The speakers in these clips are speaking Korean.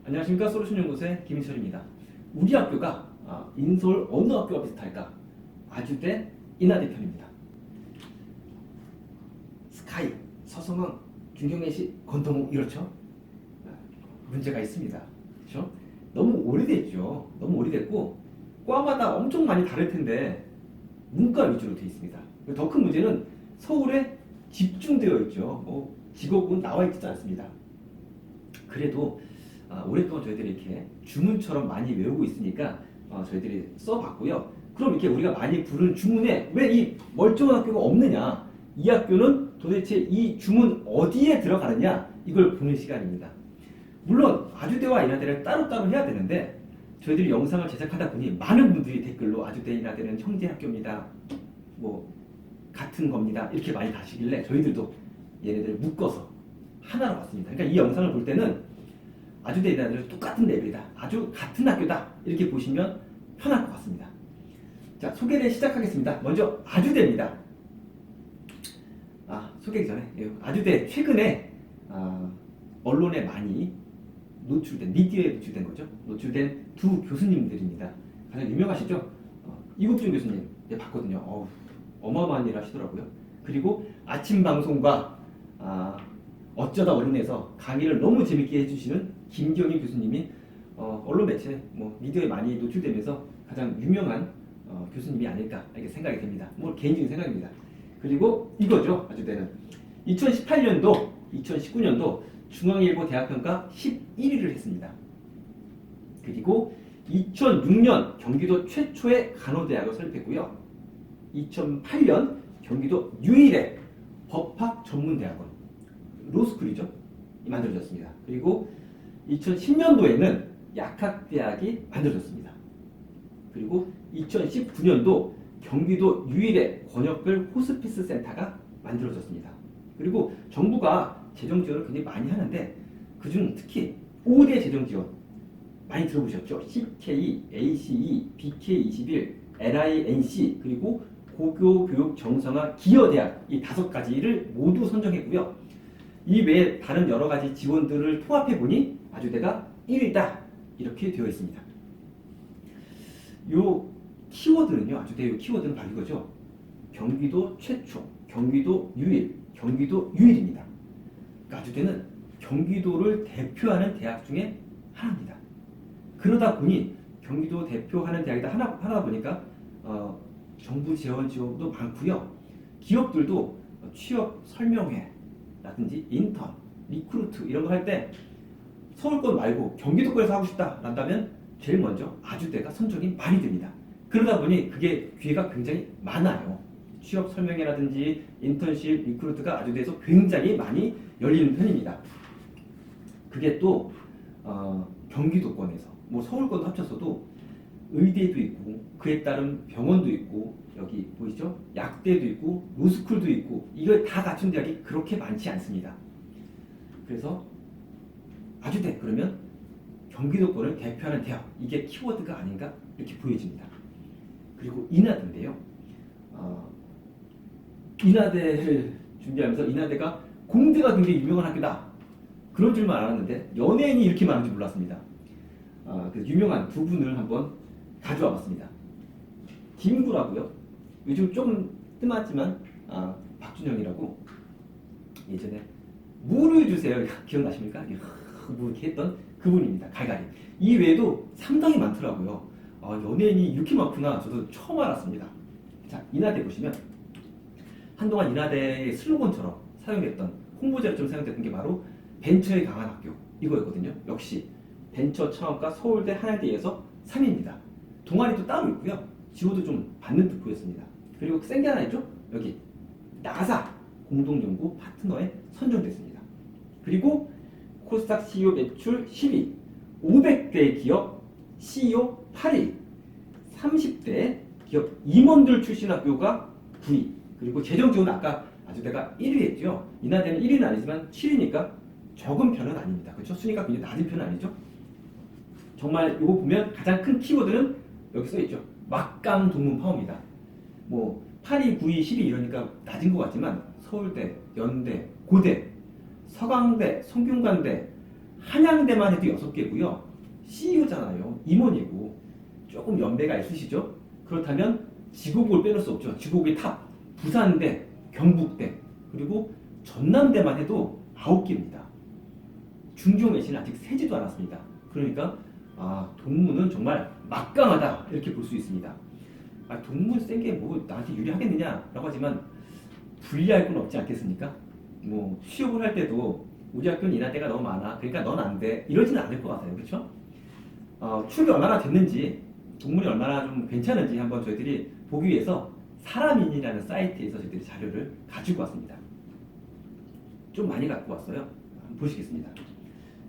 안녕하십니까. 솔루션연구소의 김희철입니다. 우리 학교가 인서울 어느 학교와 비슷할까? 아주대 인하대 편입니다. 스카이, 서성왕, 김경래시, 권동우 이렇죠? 문제가 있습니다. 그렇죠? 너무 오래됐죠. 너무 오래됐고 과마다 엄청 많이 다를 텐데 문과 위주로 되어 있습니다. 더 큰 문제는 서울에 집중되어 있죠. 직업은 나와 있지 않습니다. 그래도 오랫동안 저희들이 이렇게 주문처럼 많이 외우고 있으니까 저희들이 써봤고요. 그럼 이렇게 우리가 많이 부른 주문에 왜 이 멀쩡한 학교가 없느냐? 이 학교는 도대체 이 주문 어디에 들어가느냐? 이걸 보는 시간입니다. 물론 아주대와 인하대를 따로따로 해야 되는데 저희들이 영상을 제작하다 보니 많은 분들이 댓글로 아주대 인하대는 형제 학교입니다. 같은 겁니다. 이렇게 많이 다시길래 저희들도 얘네들을 묶어서 하나로 봤습니다. 그러니까 이 영상을 볼 때는 아주대 인하대는 똑같은 레벨이다. 아주 같은 학교다. 이렇게 보시면 편할 것 같습니다. 자, 소개를 시작하겠습니다. 먼저 아주대입니다. 소개하기 전에 아주대 최근에 언론에 많이 노출된, 미디어에 노출된 거죠. 노출된 두 교수님들입니다. 가장 유명하시죠? 이국준 교수님 봤거든요. 어마어마한 일 하시더라고요. 그리고 아침 방송과 어쩌다 어린에서 강의를 너무 재밌게 해주시는 김경희 교수님이 언론 매체, 미디어에 많이 노출되면서 가장 유명한 교수님이 아닐까 이렇게 생각이 됩니다. 개인적인 생각입니다. 그리고 이거죠. 아주대는 2018년도, 2019년도 중앙일보 대학평가 11위를 했습니다. 그리고 2006년 경기도 최초의 간호대학을 설립했고요. 2008년 경기도 유일의 법학 전문대학원, 로스쿨이죠. 만들어졌습니다. 그리고 2010년도에는 약학대학이 만들어졌습니다. 그리고 2019년도 경기도 유일의 권역별 호스피스 센터가 만들어졌습니다. 그리고 정부가 재정 지원을 굉장히 많이 하는데 그중 특히 5대 재정 지원 많이 들어보셨죠? CK, ACE, BK21, LINC 그리고 고교교육 정상화 기여대학 이 5가지를 모두 선정했고요. 이 외에 다른 여러 가지 지원들을 통합해 보니 아주대가 1위다 이렇게 되어 있습니다. 요 키워드는요, 아주대 요 키워드는 바로 이거죠. 경기도 최초, 경기도 유일, 경기도 유일입니다. 그러니까 아주대는 경기도를 대표하는 대학 중에 하나입니다. 그러다 보니 경기도 대표하는 대학이다 하나 보니까 정부 지원 지원도 많고요. 기업들도 취업 설명회라든지 인턴, 리크루트 이런 거 할 때 서울권 말고 경기도권에서 하고 싶다 한다면 제일 먼저 아주대가 선정이 많이 됩니다. 그러다 보니 그게 기회가 굉장히 많아요. 취업 설명회라든지 인턴십, 리크루트가 아주대에서 굉장히 많이 열리는 편입니다. 그게 또 경기도권에서 서울권도 합쳐서도 의대도 있고 그에 따른 병원도 있고 여기 보이죠? 약대도 있고 로스쿨도 있고 이걸 다 갖춘 대학이 그렇게 많지 않습니다. 그래서 아주대 그러면 경기도권을 대표하는 대학 이게 키워드가 아닌가 이렇게 보여집니다. 그리고 인하대인데요. 인하대를 준비하면서 인하대가 공대가 굉장히 유명한 학교다 그런 줄만 알았는데 연예인이 이렇게 많은지 몰랐습니다. 그래서 유명한 두 분을 한번 가져와 봤습니다. 김구라고요. 요즘 좀 뜸하지만 박준영이라고 예전에 물을 주세요 기억나십니까? 뭐 이렇게 했던 그분입니다. 갈갈이. 이 외에도 상당히 많더라고요. 연예인이 이렇게 많구나 저도 처음 알았습니다. 자, 인하대 보시면 한동안 인하대의 슬로건처럼 사용됐던 홍보자료처럼 사용됐던 게 바로 벤처에 강한 학교 이거였거든요. 역시 벤처 창업과 서울대 한양대에서 3위입니다. 동아리도 따로 있고요. 지원도 좀 받는 듯 보였습니다. 그리고 센 게 하나 있죠? 여기 나사 공동연구 파트너에 선정됐습니다. 그리고 코스닥 CEO 매출 10위, 500대 기업 CEO 8위, 30대 기업 임원들 출신 학교가 9위, 그리고 재정 지원 아까 아주대가 1위 했죠. 인하대는 1위는 아니지만 7위니까 적은 편은 아닙니다. 그렇죠? 순위가 굉장히 낮은 편은 아니죠. 정말 이거 보면 가장 큰 키워드는 여기 써 있죠. 막강 동문 파워입니다. 8위, 9위, 10위 이러니까 낮은 것 같지만 서울대, 연대, 고대, 서강대, 성균관대, 한양대만 해도 6개고요. CU잖아요. 임원이고 조금 연배가 있으시죠? 그렇다면 지고국을 빼놓을 수 없죠. 지고국의 탑, 부산대, 경북대, 그리고 전남대만 해도 9개입니다. 중경외신은 아직 세지도 않았습니다. 그러니까 동문은 정말 막강하다 이렇게 볼 수 있습니다. 동문 센 게 뭐 나한테 유리하겠느냐라고 하지만 불리할 건 없지 않겠습니까? 뭐 취업을 할 때도 우리 학교는 인하대가 너무 많아, 그러니까 넌 안 돼, 이러지는 않을 것 같아요. 그렇죠? 출이 얼마나 됐는지, 동문이 얼마나 좀 괜찮은지 한번 저희들이 보기 위해서 사람인이라는 사이트에서 저희들이 자료를 가지고 왔습니다. 좀 많이 갖고 왔어요. 한번 보시겠습니다.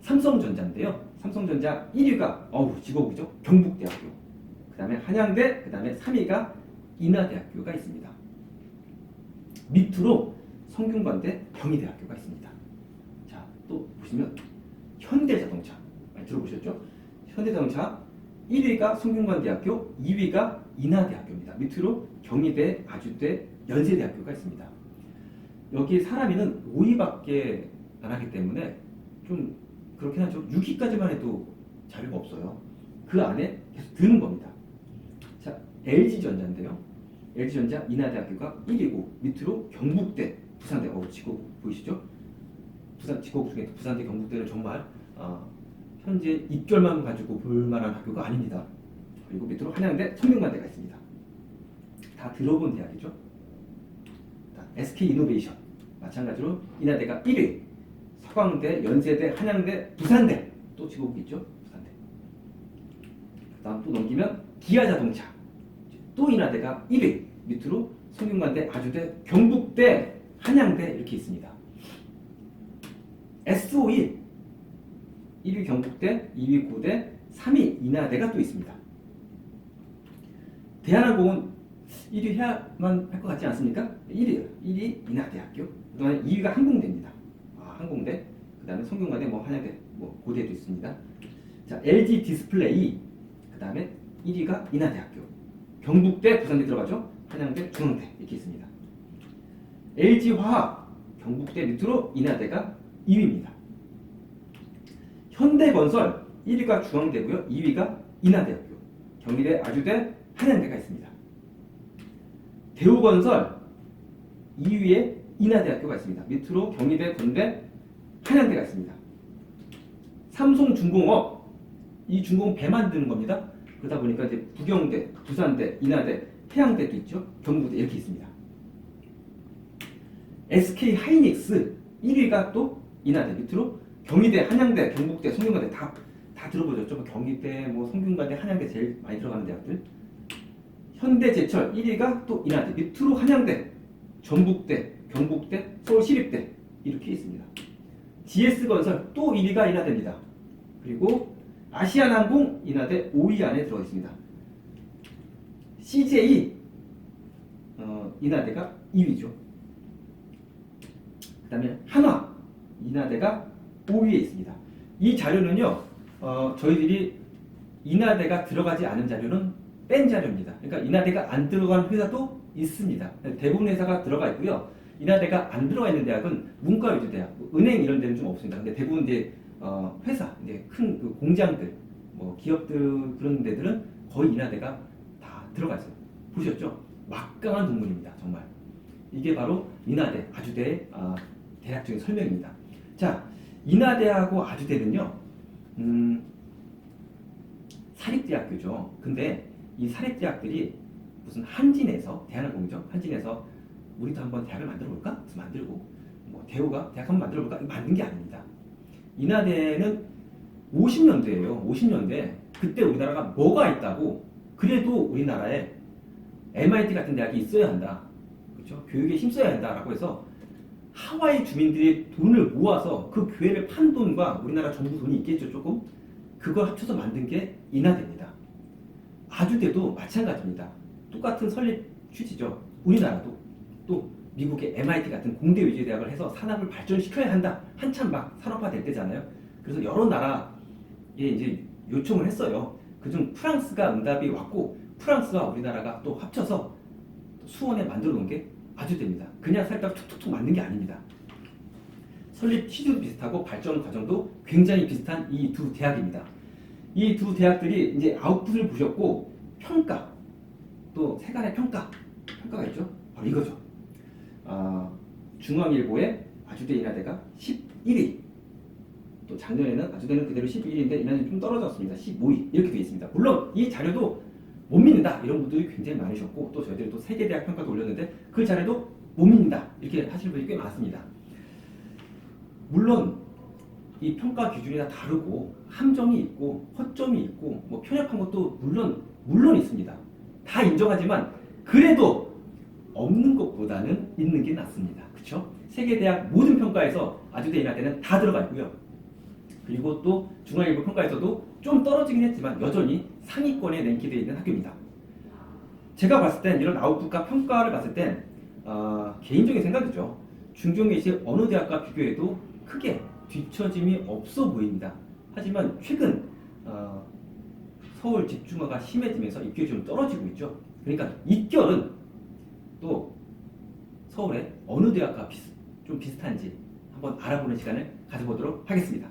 삼성전자인데요. 삼성전자 1위가 직업이죠. 경북대학교. 그 다음에 한양대, 그 다음에 3위가 인하대학교가 있습니다. 밑으로 성균관대, 경희대학교가 있습니다. 자, 또 보시면 현대자동차 많이 들어보셨죠? 현대자동차 1위가 성균관대학교, 2위가 인하대학교입니다. 밑으로 경희대, 아주대, 연세대학교가 있습니다. 여기 사람이는 5위밖에 안 하기 때문에 좀 그렇긴 하죠. 6위까지만 해도 자료가 없어요. 그 안에 계속 드는 겁니다. 자, LG전자인데요. LG전자 인하대학교가 1위고 밑으로 경북대, 부산대, 지고국 보이시죠? 지고국 중에 부산대, 경북대는 정말 현재 입결만 가지고 볼만한 학교가 아닙니다. 그리고 밑으로 한양대, 성균관대가 있습니다. 다 들어본 대학이죠. SK이노베이션 마찬가지로 인하대가 1위, 서강대, 연세대, 한양대, 부산대 또 지고국 있죠. 부산대. 그다음 또 넘기면 기아자동차 또 인하대가 1위, 밑으로 성균관대, 아주대, 경북대, 한양대 이렇게 있습니다. SOE 1위 경북대, 2위 고대, 3위 인하대가 또 있습니다. 대한항공은 1위 해야만 할 것 같지 않습니까? 1위 인하대학교, 그 다음에 2위가 항공대입니다. 항공대, 그 다음에 성균관대, 한양대, 고대도 있습니다. 자, LG 디스플레이, 그 다음에 1위가 인하대학교, 경북대, 부산대 들어가죠. 한양대, 중앙대 이렇게 있습니다. LG 화학, 경북대 밑으로 인하대가 2위입니다. 현대건설 1위가 중앙대고요. 2위가 인하대학교, 경희대, 아주대, 한양대가 있습니다. 대우건설 2위에 인하대학교가 있습니다. 밑으로 경희대, 건대, 한양대가 있습니다. 삼성중공업, 이 중공 배 만드는 겁니다. 그러다 보니까 이제 부경대, 부산대, 인하대, 태양대도 있죠. 경북대 이렇게 있습니다. SK하이닉스 1위가 또 인하대, 밑으로 경희대, 한양대, 경북대, 성균관대 다 들어보셨죠? 경희대, 성균관대, 한양대 제일 많이 들어가는 대학들. 현대제철 1위가 또 인하대, 밑으로 한양대, 전북대, 경북대, 서울시립대 이렇게 있습니다. GS건설 또 1위가 인하대입니다. 그리고 아시아나항공 인하대 5위 안에 들어가 있습니다. CJ 인하대가 2위죠. 그 다음에 한화 인하대가 5위에 있습니다. 이 자료는요, 저희들이 인하대가 들어가지 않은 자료는 뺀 자료입니다. 그러니까 인하대가 안 들어간 회사도 있습니다. 대부분 회사가 들어가 있고요. 인하대가 안 들어가 있는 대학은 문과 위주 대학, 은행 이런 데는 좀 없습니다. 근데 대부분 이제 회사, 이제 큰 그 공장들, 기업들 그런 데들은 거의 인하대가 다 들어가 있어요. 보셨죠? 막강한 동문입니다. 정말. 이게 바로 인하대, 아주대의 대략적인 설명입니다. 자, 인하대하고 아주대는요, 사립대학교죠. 근데 이 사립대학들이 무슨 한진에서, 대한항공이죠. 한진에서 우리도 한번 대학을 만들어 볼까? 그래서 만들고, 대우가 대학 한번 만들어 볼까? 만든 게 아닙니다. 인하대는 50년대예요. 50년대. 그때 우리나라가 뭐가 있다고? 그래도 우리나라에 MIT 같은 대학이 있어야 한다. 그렇죠? 교육에 힘써야 한다라고 해서 하와이 주민들이 돈을 모아서 그 교회를 판 돈과 우리나라 정부 돈이 있겠죠, 조금? 그걸 합쳐서 만든 게 인하대입니다. 아주대도 마찬가지입니다. 똑같은 설립 취지죠. 우리나라도 또 미국의 MIT 같은 공대 위주의 대학을 해서 산업을 발전시켜야 한다. 한참 막 산업화 될 때잖아요. 그래서 여러 나라에 이제 요청을 했어요. 그중 프랑스가 응답이 왔고, 프랑스와 우리나라가 또 합쳐서 수원에 만들어 놓은 게 아주대입니다. 그냥 살짝 툭툭툭 만든 게 아닙니다. 설립 취지도 비슷하고 발전 과정도 굉장히 비슷한 이 두 대학입니다. 이 두 대학들이 이제 아웃풋을 보셨고 평가, 또 세간의 평가가 있죠. 바로 이거죠. 중앙일보의 아주대 인하대가 11위. 또 작년에는 아주대는 그대로 11위인데 이날은 좀 떨어졌습니다. 15위 이렇게 되어 있습니다. 물론 이 자료도 못 믿는다 이런 분들이 굉장히 많으셨고 또 저희들이 또 세계대학 평가도 올렸는데 그 자료도 못 믿는다 이렇게 하시는 분이 꽤 많습니다. 물론 이 평가 기준이 다 다르고 함정이 있고 허점이 있고 뭐 편협한 것도 물론 있습니다. 다 인정하지만 그래도 없는 것보다는 있는 게 낫습니다. 그렇죠? 세계대학 모든 평가에서 아주대 인하대는 다 들어가 있고요. 그리고 또 중앙일보 평가에서도 좀 떨어지긴 했지만 여전히 상위권에 랭크되어 있는 학교입니다. 제가 봤을 땐 이런 아웃풋과 평가를 봤을 땐 개인적인 생각이죠. 중경예시 어느 대학과 비교해도 크게 뒤처짐이 없어 보입니다. 하지만 최근 서울 집중화가 심해지면서 입결이 좀 떨어지고 있죠. 그러니까 입결은 또 서울의 어느 대학과 좀 비슷한지 한번 알아보는 시간을 가져보도록 하겠습니다.